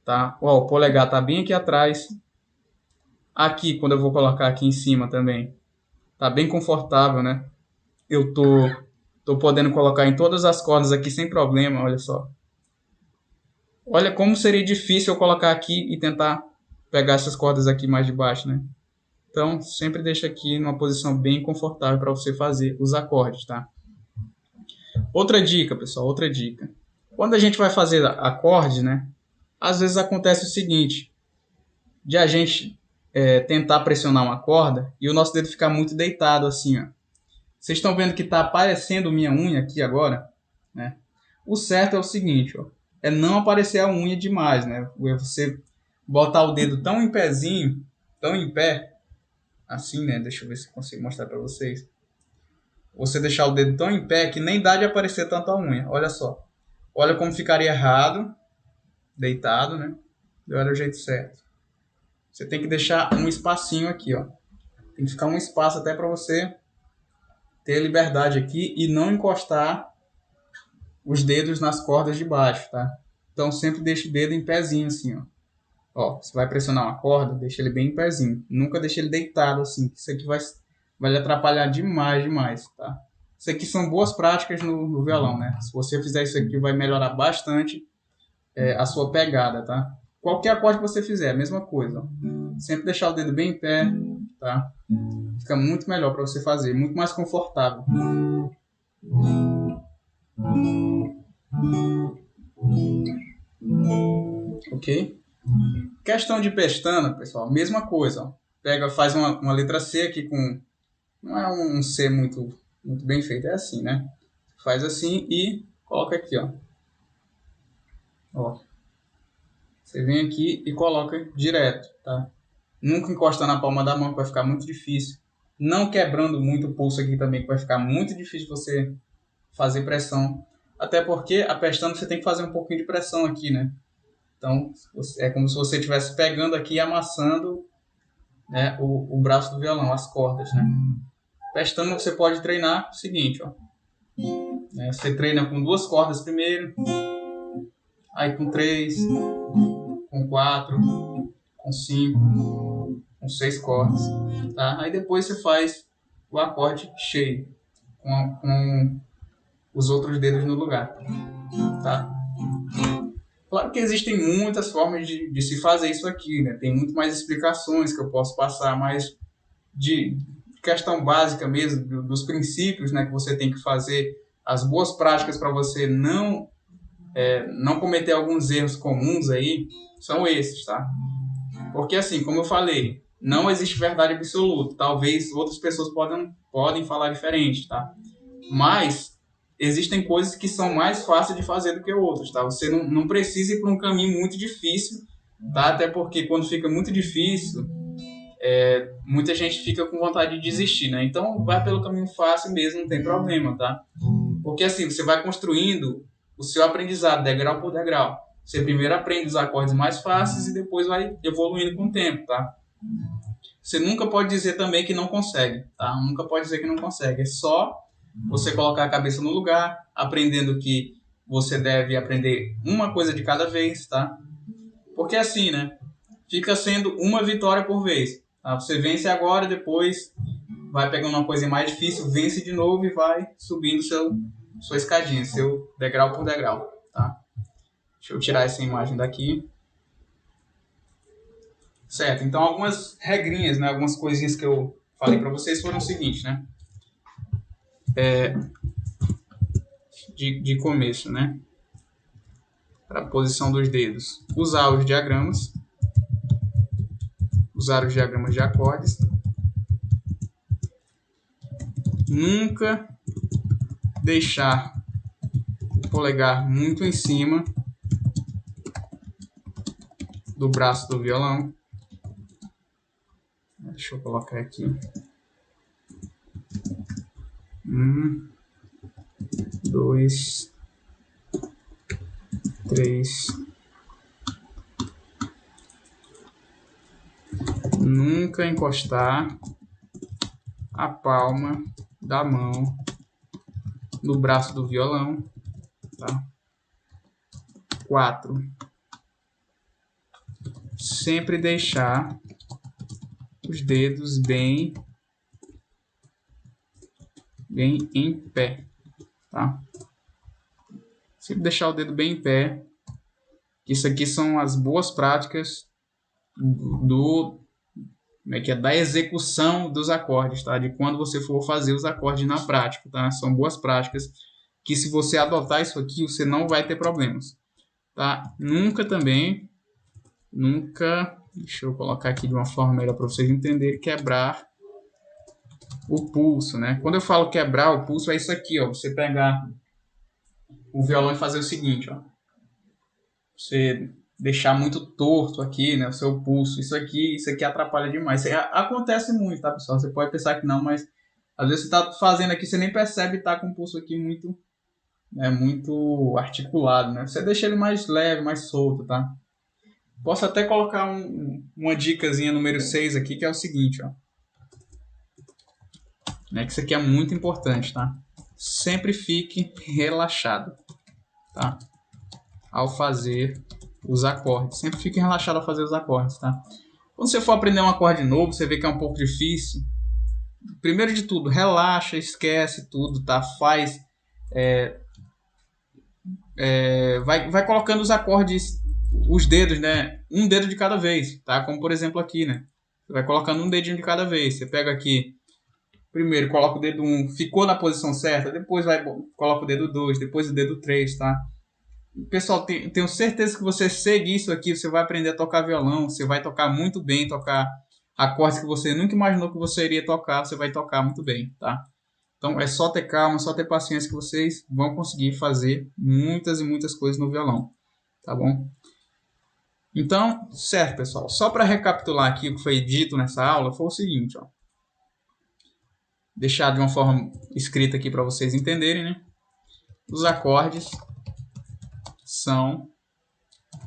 tá? Ó, o polegar tá bem aqui atrás. Aqui, quando eu vou colocar aqui em cima também, tá bem confortável, né? Eu tô podendo colocar em todas as cordas aqui sem problema, olha só. Olha como seria difícil eu colocar aqui e tentar pegar essas cordas aqui mais de baixo, né? Então, sempre deixa aqui numa posição bem confortável para você fazer os acordes, tá? Outra dica, pessoal, outra dica. Quando a gente vai fazer acorde, né? Às vezes acontece o seguinte, de a gente tentar pressionar uma corda e o nosso dedo ficar muito deitado assim, ó. Vocês estão vendo que está aparecendo minha unha aqui agora, né? O certo é o seguinte, ó, é não aparecer a unha demais, né? Você botar o dedo tão em pezinho, tão em pé, assim, né? Deixa eu ver se eu consigo mostrar para vocês. Você deixar o dedo tão em pé que nem dá de aparecer tanto a unha. Olha só. Olha como ficaria errado, deitado, né? E olha o jeito certo. Você tem que deixar um espacinho aqui, ó. Tem que ficar um espaço até para você ter liberdade aqui e não encostar os dedos nas cordas de baixo, tá? Então sempre deixa o dedo em pezinho assim, ó. Ó, você vai pressionar uma corda, deixa ele bem em pezinho. Nunca deixa ele deitado assim, que isso aqui vai lhe atrapalhar demais, tá? Isso aqui são boas práticas no violão, né? Se você fizer isso aqui, vai melhorar bastante a sua pegada, tá? Qualquer acorde que você fizer, a mesma coisa, ó. Sempre deixar o dedo bem em pé, tá? Fica muito melhor para você fazer, muito mais confortável. ok? Questão de pestana, pessoal, mesma coisa. Ó. Pega, faz uma letra C aqui com... Não é um C muito bem feito, é assim, né? Faz assim e coloca aqui, ó. Ó. Você vem aqui e coloca direto, tá? Nunca encosta na palma da mão, que vai ficar muito difícil. Não quebrando muito o pulso aqui também, que vai ficar muito difícil você fazer pressão. Até porque a pestana você tem que fazer um pouquinho de pressão aqui, né? Então, é como se você estivesse pegando aqui e amassando, né, o braço do violão, as cordas, né? Pestana você pode treinar o seguinte, ó. Você treina com 2 cordas primeiro, aí com 3, com 4, com 5, com 6 cordas, tá? Aí depois você faz o acorde cheio, com os outros dedos no lugar, tá? Claro que existem muitas formas de se fazer isso aqui, né? Tem muito mais explicações que eu posso passar, mas de questão básica mesmo, dos princípios, né, que você tem que fazer, as boas práticas para você não cometer alguns erros comuns aí, são esses, tá? Porque assim, como eu falei, não existe verdade absoluta. Talvez outras pessoas podem falar diferente, tá? Mas existem coisas que são mais fáceis de fazer do que outras, tá? Você não precisa ir por um caminho muito difícil, tá? Até porque quando fica muito difícil, muita gente fica com vontade de desistir, né? Então vai pelo caminho fácil mesmo, não tem problema, tá? Porque assim, você vai construindo o seu aprendizado degrau por degrau. Você primeiro aprende os acordes mais fáceis e depois vai evoluindo com o tempo, tá? Você nunca pode dizer também que não consegue, tá? Nunca pode dizer que não consegue. É só você colocar a cabeça no lugar, aprendendo que você deve aprender uma coisa de cada vez, tá? Porque assim, né? Fica sendo uma vitória por vez. Tá? Você vence agora, depois vai pegando uma coisa mais difícil, vence de novo e vai subindo sua escadinha, seu degrau por degrau, tá? Deixa eu tirar essa imagem daqui. Certo, então algumas regrinhas, né, algumas coisinhas que eu falei para vocês foram o seguinte, né? De começo, né? Para a posição dos dedos. Usar os diagramas de acordes. Nunca deixar o polegar muito em cima do braço do violão. Deixa eu colocar aqui. 1, 2, 3. Nunca encostar a palma da mão no braço do violão, tá? 4. Sempre deixar os dedos bem em pé, tá? Sempre deixar o dedo bem em pé. Isso aqui são as boas práticas da execução dos acordes, tá? De quando você for fazer os acordes na prática, tá? São boas práticas que, se você adotar isso aqui, você não vai ter problemas, tá? Nunca, deixa eu colocar aqui de uma forma melhor para vocês entenderem, quebrar o pulso, né? Quando eu falo quebrar o pulso, é isso aqui, ó. Você pegar o violão e fazer o seguinte, ó. Você deixar muito torto aqui, né, o seu pulso. Isso aqui atrapalha demais. Isso acontece muito, tá, pessoal? Você pode pensar que não, mas às vezes você tá fazendo aqui, você nem percebe, tá com o pulso aqui muito articulado, né? Você deixa ele mais leve, mais solto, tá? Posso até colocar uma dicasinha número 6 aqui, que é o seguinte, ó. Né, que isso aqui é muito importante, tá? Sempre fique relaxado, tá? Ao fazer os acordes. Sempre fique relaxado ao fazer os acordes, tá? Quando você for aprender um acorde novo, você vê que é um pouco difícil. Primeiro de tudo, relaxa, esquece tudo, tá? Vai colocando os acordes, os dedos, né? Um dedo de cada vez, tá? Como por exemplo aqui, né? Você vai colocando um dedinho de cada vez. Você pega aqui, primeiro coloca o dedo 1, ficou na posição certa, depois coloca o dedo 2, depois o dedo 3, tá? pessoal, tenho certeza que você seguir isso aqui, você vai aprender a tocar violão, você vai tocar muito bem, tocar acordes que você nunca imaginou que você iria tocar, você vai tocar muito bem, tá? Então é só ter calma, só ter paciência que vocês vão conseguir fazer muitas e muitas coisas no violão, tá bom? Então, certo, pessoal. Só para recapitular aqui o que foi dito nessa aula, foi o seguinte, ó. Deixar de uma forma escrita aqui para vocês entenderem, né? Os acordes são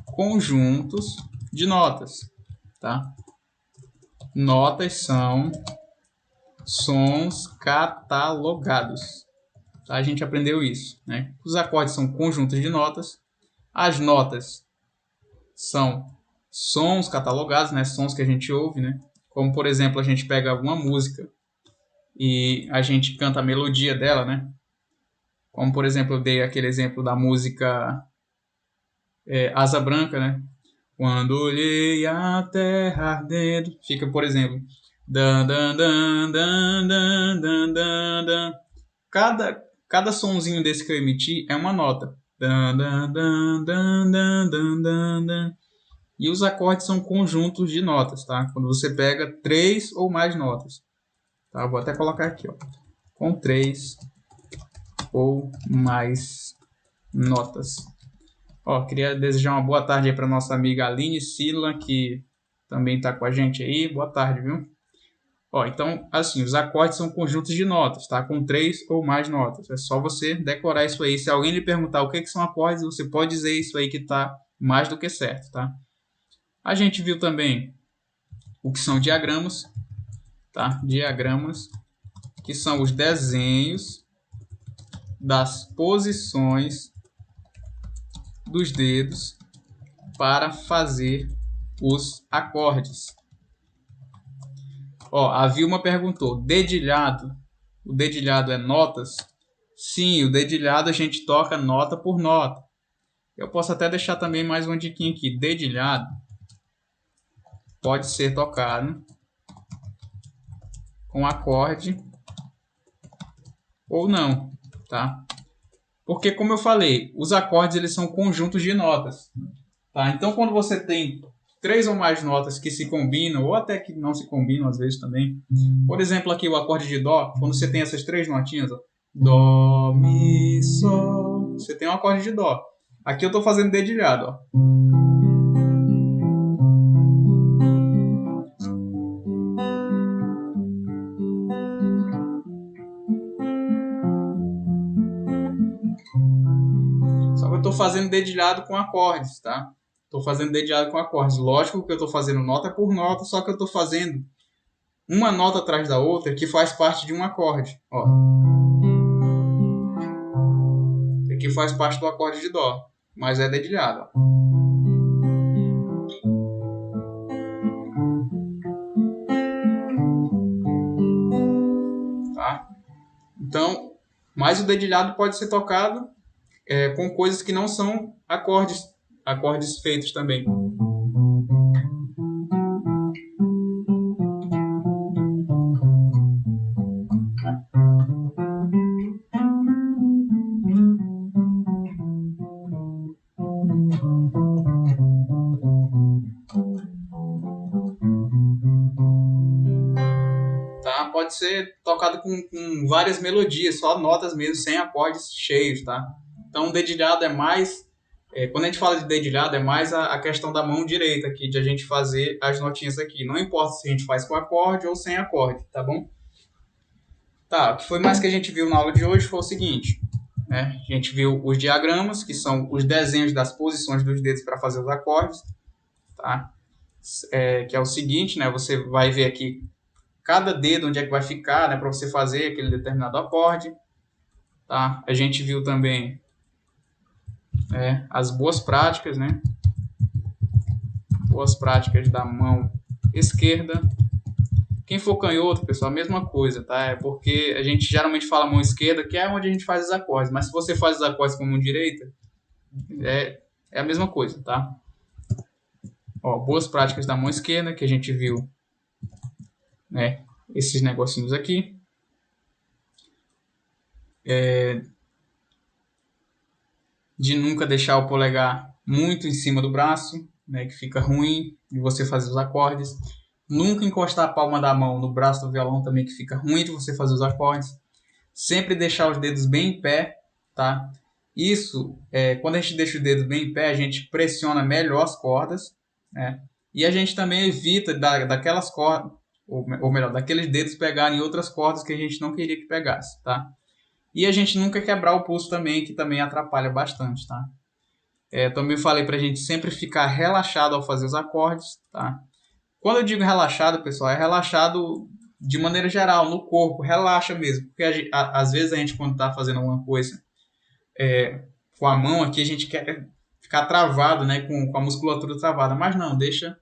conjuntos de notas, tá? Notas são sons catalogados. Tá? A gente aprendeu isso, né? Os acordes são conjuntos de notas. As notas são sons catalogados, né? Sons que a gente ouve, né? Como, por exemplo, a gente pega alguma música e a gente canta a melodia dela, né? Como, por exemplo, eu dei aquele exemplo da música Asa Branca, né? Quando olhei a terra ardendo, fica, por exemplo, dan, dan, dan, dan, dan, dan, dan, dan. Cada sonzinho desse que eu emiti é uma nota. Dan, dan, dan, dan, dan, dan, dan, dan. E os acordes são conjuntos de notas, tá? Quando você pega 3 ou mais notas. Tá? Vou até colocar aqui, ó. Com 3 ou mais notas. Ó, queria desejar uma boa tarde aí para nossa amiga Aline Sila, que também está com a gente aí. Boa tarde, viu? Ó, então, assim, os acordes são conjuntos de notas, tá? Com 3 ou mais notas. É só você decorar isso aí. Se alguém lhe perguntar o que são acordes, você pode dizer isso aí que está mais do que certo, tá? A gente viu também o que são diagramas, tá? Diagramas, que são os desenhos das posições dos dedos para fazer os acordes. Ó, a Vilma perguntou, dedilhado, o dedilhado é notas? Sim, o dedilhado a gente toca nota por nota. Eu posso até deixar também mais uma diquinha aqui. Dedilhado pode ser tocado com acorde ou não, tá? Porque, como eu falei, os acordes eles são conjuntos de notas, tá? Então, quando você tem 3 ou mais notas que se combinam, ou até que não se combinam às vezes também. Por exemplo, aqui o acorde de Dó, quando você tem essas 3 notinhas, ó, Dó, Mi, Sol, você tem um acorde de Dó. Aqui eu estou fazendo dedilhado, ó. Só que eu estou fazendo dedilhado com acordes, tá? Estou fazendo dedilhado com acordes. Lógico que eu estou fazendo nota por nota, só que eu estou fazendo uma nota atrás da outra que faz parte de um acorde. Ó. Aqui faz parte do acorde de Dó, mas é dedilhado. Ó. Tá? Então, mas o dedilhado pode ser tocado com coisas que não são acordes feitos também. Tá? Pode ser tocado com várias melodias, só notas mesmo, sem acordes cheios, tá? Então, o dedilhado é mais... quando a gente fala de dedilhado, é mais a questão da mão direita aqui, de a gente fazer as notinhas aqui. Não importa se a gente faz com acorde ou sem acorde, tá bom? Tá, o que foi mais que a gente viu na aula de hoje foi o seguinte, né? A gente viu os diagramas, que são os desenhos das posições dos dedos para fazer os acordes, tá? Que é o seguinte, né? Você vai ver aqui cada dedo onde é que vai ficar, né? Para você fazer aquele determinado acorde, tá? A gente viu também as boas práticas, né? Boas práticas da mão esquerda. Quem for canhoto, pessoal, a mesma coisa, tá? É porque a gente geralmente fala mão esquerda, que é onde a gente faz os acordes. Mas se você faz os acordes com a mão direita, é a mesma coisa, tá? Ó, boas práticas da mão esquerda, que a gente viu, né? Esses negocinhos aqui. de nunca deixar o polegar muito em cima do braço, né, que fica ruim de você fazer os acordes. Nunca encostar a palma da mão no braço do violão também, que fica ruim de você fazer os acordes. Sempre deixar os dedos bem em pé, tá? Isso, quando a gente deixa os dedos bem em pé, a gente pressiona melhor as cordas, né? E a gente também evita daquelas cordas, ou melhor, daqueles dedos pegarem outras cordas que a gente não queria que pegasse, tá? E a gente nunca quebrar o pulso também, que também atrapalha bastante, tá? Também falei pra gente sempre ficar relaxado ao fazer os acordes, tá? Quando eu digo relaxado, pessoal, é relaxado de maneira geral, no corpo, relaxa mesmo. Porque às vezes a gente, quando tá fazendo alguma coisa com a mão aqui, a gente quer ficar travado, né? Com a musculatura travada. Mas não, deixa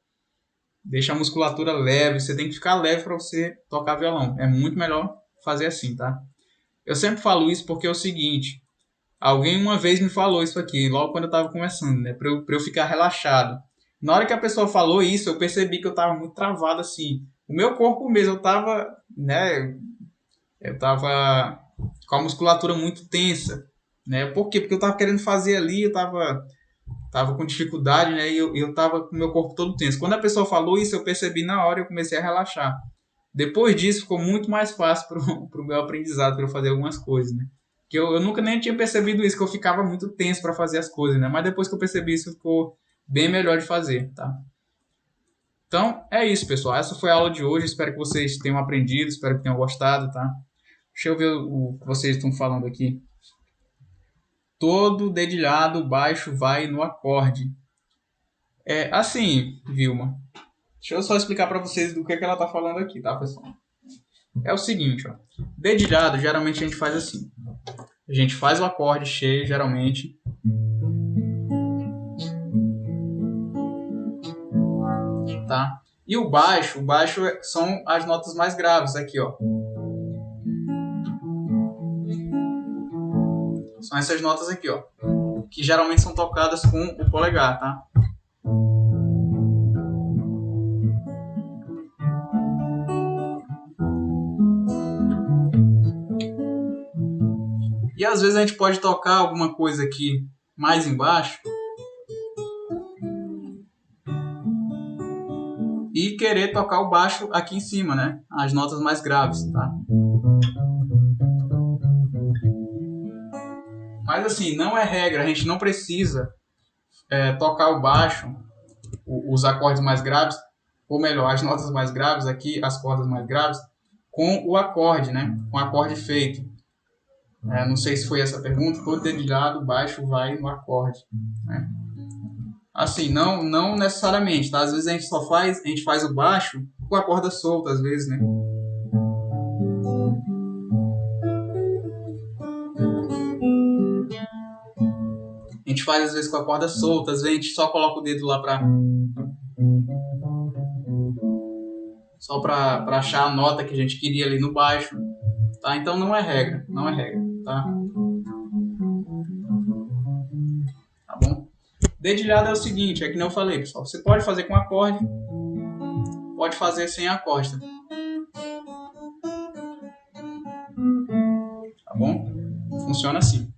a musculatura leve. Você tem que ficar leve para você tocar violão. É muito melhor fazer assim, tá? Eu sempre falo isso porque é o seguinte. Alguém uma vez me falou isso aqui, logo quando eu estava começando, né? Pra eu ficar relaxado. Na hora que a pessoa falou isso, eu percebi que eu estava muito travado, assim. O meu corpo mesmo, eu estava, né? Eu estava com a musculatura muito tensa, né? Por quê? Porque eu estava querendo fazer ali, eu tava com dificuldade, né? E eu tava com o meu corpo todo tenso. Quando a pessoa falou isso, eu percebi na hora e eu comecei a relaxar. Depois disso, ficou muito mais fácil pro meu aprendizado, para eu fazer algumas coisas, né? Que eu nunca nem tinha percebido isso, que eu ficava muito tenso para fazer as coisas, né? Mas depois que eu percebi isso, ficou bem melhor de fazer, tá? Então, é isso, pessoal. Essa foi a aula de hoje. Espero que vocês tenham aprendido, espero que tenham gostado, tá? Deixa eu ver o que vocês estão falando aqui. Todo dedilhado baixo vai no acorde. É assim, Vilma. Deixa eu só explicar para vocês do que ela tá falando aqui, tá, pessoal? É o seguinte, ó. Dedilhado, geralmente a gente faz assim. A gente faz o acorde cheio, geralmente. Tá? E o baixo são as notas mais graves aqui, ó. São essas notas aqui, ó. Que geralmente são tocadas com o polegar, tá? E às vezes a gente pode tocar alguma coisa aqui mais embaixo e querer tocar o baixo aqui em cima, né? As notas mais graves, tá? Mas assim, não é regra, a gente não precisa tocar o baixo, os acordes mais graves, ou melhor, as notas mais graves aqui, as cordas mais graves, com o acorde, né? Com o acorde feito. Não sei se foi essa a pergunta, todo dedilhado baixo vai no acorde, né? Assim, não necessariamente, tá? Às vezes a gente faz o baixo com a corda solta, às vezes, né? A gente faz às vezes com a corda solta, às vezes a gente só coloca o dedo lá pra achar a nota que a gente queria ali no baixo, tá? Então não é regra, tá? Tá bom? Dedilhado é o seguinte, é que nem eu falei, pessoal. Você pode fazer com acorde, pode fazer sem acorde. Tá bom? Funciona assim.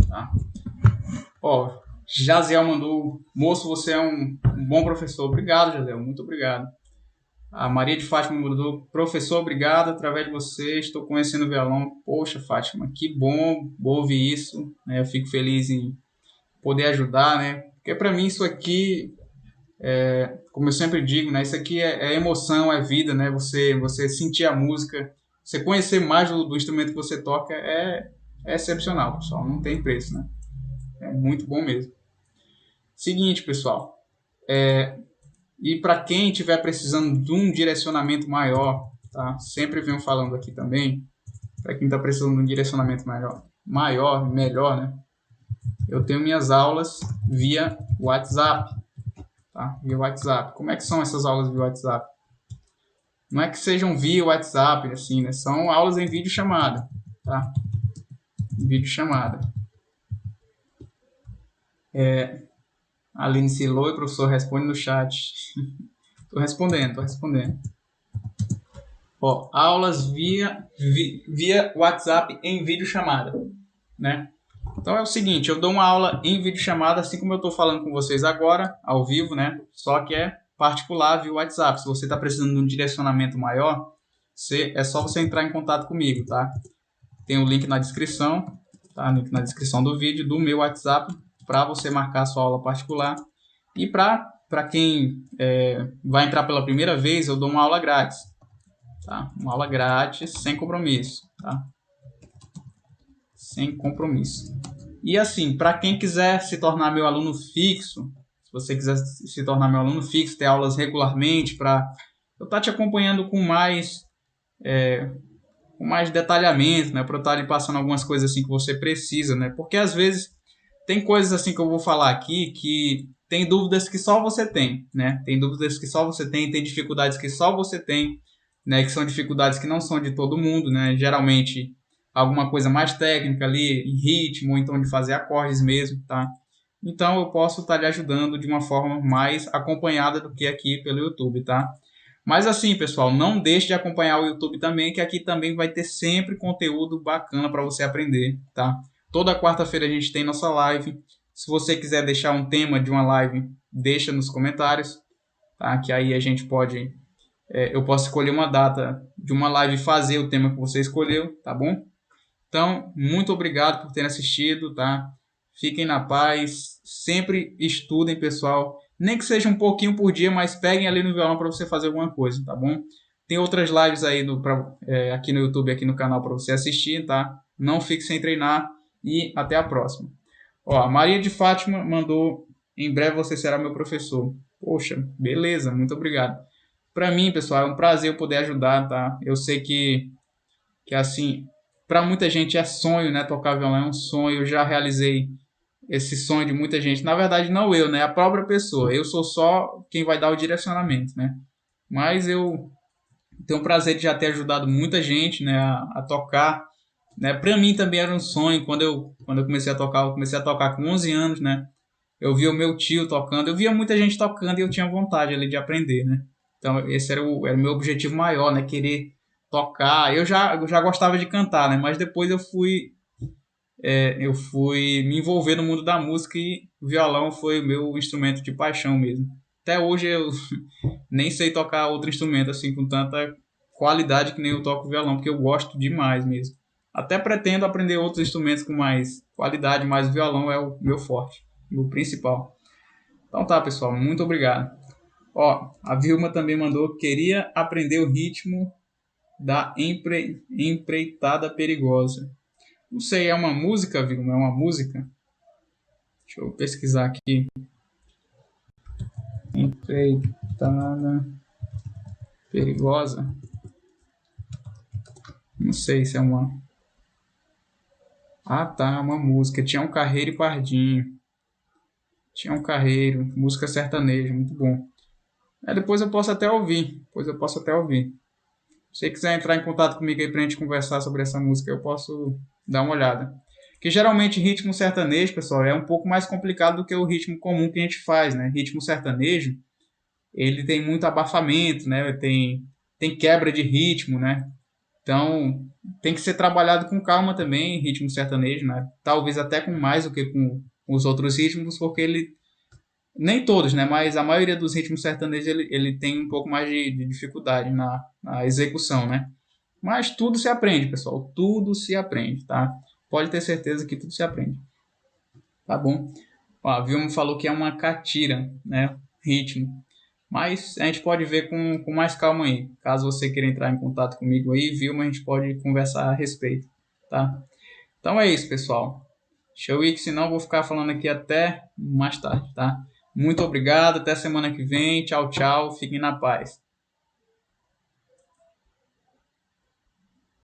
Tá? Ó, Jaziel mandou, moço, você é um bom professor. Obrigado, Jaziel, muito obrigado. A Maria de Fátima mandou, professor, obrigado, através de você estou conhecendo o violão. Poxa, Fátima, que bom ouvir isso, né? Eu fico feliz em poder ajudar, né? Porque para mim isso aqui, como eu sempre digo, né? Isso aqui é emoção, é vida, né? Você sentir a música, você conhecer mais do instrumento que você toca é excepcional, pessoal, não tem preço, né? É muito bom mesmo. Seguinte, pessoal, e para quem estiver precisando de um direcionamento maior, tá? Sempre venho falando aqui também, para quem está precisando de um direcionamento melhor, né? Eu tenho minhas aulas via WhatsApp, tá? Via WhatsApp. Como é que são essas aulas via WhatsApp? Não é que sejam via WhatsApp, assim, né? São aulas em videochamada, tá? Em videochamada. A Aline Silou e o professor responde no chat. Tô respondendo. Ó, aulas via WhatsApp em videochamada, né? Então é o seguinte, eu dou uma aula em videochamada, assim como eu estou falando com vocês agora, ao vivo, né? Só que é particular via WhatsApp. Se você está precisando de um direcionamento maior, é só você entrar em contato comigo, tá? Tem o link na descrição, tá? Link na descrição do vídeo, do meu WhatsApp, para você marcar a sua aula particular. E para quem vai entrar pela primeira vez, eu dou uma aula grátis, tá? Uma aula grátis, sem compromisso, tá? Sem compromisso. E assim, para quem quiser se tornar meu aluno fixo, se você quiser se tornar meu aluno fixo, ter aulas regularmente, para eu estar te acompanhando com mais detalhamento, né? Para eu estar lhe passando algumas coisas assim que você precisa, né? Porque às vezes tem coisas assim que eu vou falar aqui que tem dúvidas que só você tem, né? Tem dúvidas que só você tem dificuldades que só você tem, né? Que são dificuldades que não são de todo mundo, né? Geralmente alguma coisa mais técnica ali, em ritmo, ou então de fazer acordes mesmo, tá? Então eu posso estar lhe ajudando de uma forma mais acompanhada do que aqui pelo YouTube, tá? Mas assim, pessoal, não deixe de acompanhar o YouTube também, que aqui também vai ter sempre conteúdo bacana para você aprender, tá? Toda quarta-feira a gente tem nossa live. Se você quiser deixar um tema de uma live, deixa nos comentários, tá? Que aí a gente pode... eu posso escolher uma data de uma live e fazer o tema que você escolheu, tá bom? Então, muito obrigado por terem assistido, tá? Fiquem na paz, sempre estudem, pessoal. Nem que seja um pouquinho por dia, mas peguem ali no violão para você fazer alguma coisa, tá bom? Tem outras lives aí aqui no YouTube, aqui no canal para você assistir, tá? Não fique sem treinar e até a próxima. Ó, a Maria de Fátima mandou: em breve você será meu professor. Poxa, beleza, muito obrigado. Para mim, pessoal, é um prazer eu poder ajudar, tá? Eu sei que assim, para muita gente é sonho, né? Tocar violão é um sonho. Eu já realizei esse sonho de muita gente. Na verdade, não eu, né? A própria pessoa. Eu sou só quem vai dar o direcionamento, né? Mas eu tenho o prazer de já ter ajudado muita gente, né? A tocar, né? Para mim também era um sonho. Quando eu comecei a tocar, eu comecei a tocar com 11 anos, né? Eu via o meu tio tocando. Eu via muita gente tocando e eu tinha vontade ali de aprender, né? Então, esse era o meu objetivo maior, né? Querer tocar. Eu já gostava de cantar, né? Mas depois eu fui me envolver no mundo da música e o violão foi o meu instrumento de paixão mesmo. Até hoje eu nem sei tocar outro instrumento assim com tanta qualidade que nem eu toco violão, porque eu gosto demais mesmo. Até pretendo aprender outros instrumentos com mais qualidade, mas o violão é o meu forte, o principal. Então tá, pessoal, muito obrigado. Ó, a Vilma também mandou: queria aprender o ritmo da empreitada perigosa. Não sei, é uma música, Vilma? É uma música? Deixa eu pesquisar aqui. Empreitada perigosa. Não sei se é uma... Ah, tá, uma música. Tinha um Carreiro e Pardinho. Tinha um Carreiro, música sertaneja, muito bom. Depois eu posso até ouvir. Se você quiser entrar em contato comigo aí pra gente conversar sobre essa música, eu posso dar uma olhada. Que geralmente ritmo sertanejo, pessoal, é um pouco mais complicado do que o ritmo comum que a gente faz, né? Ritmo sertanejo, ele tem muito abafamento, né? Tem quebra de ritmo, né? Então, tem que ser trabalhado com calma também, ritmo sertanejo, né? Talvez até com mais do que com os outros ritmos, porque ele... Nem todos, né? Mas a maioria dos ritmos sertanejos ele tem um pouco mais de dificuldade na execução, né? Mas tudo se aprende, pessoal. Tudo se aprende, tá? Pode ter certeza que tudo se aprende. Tá bom? Ó, a Vilma falou que é uma catira, né? Ritmo. Mas a gente pode ver com mais calma aí. Caso você queira entrar em contato comigo aí, Vilma, a gente pode conversar a respeito, tá? Então é isso, pessoal. Deixa eu ir, que senão eu vou ficar falando aqui até mais tarde, tá? Muito obrigado, até semana que vem. Tchau, tchau. Fiquem na paz.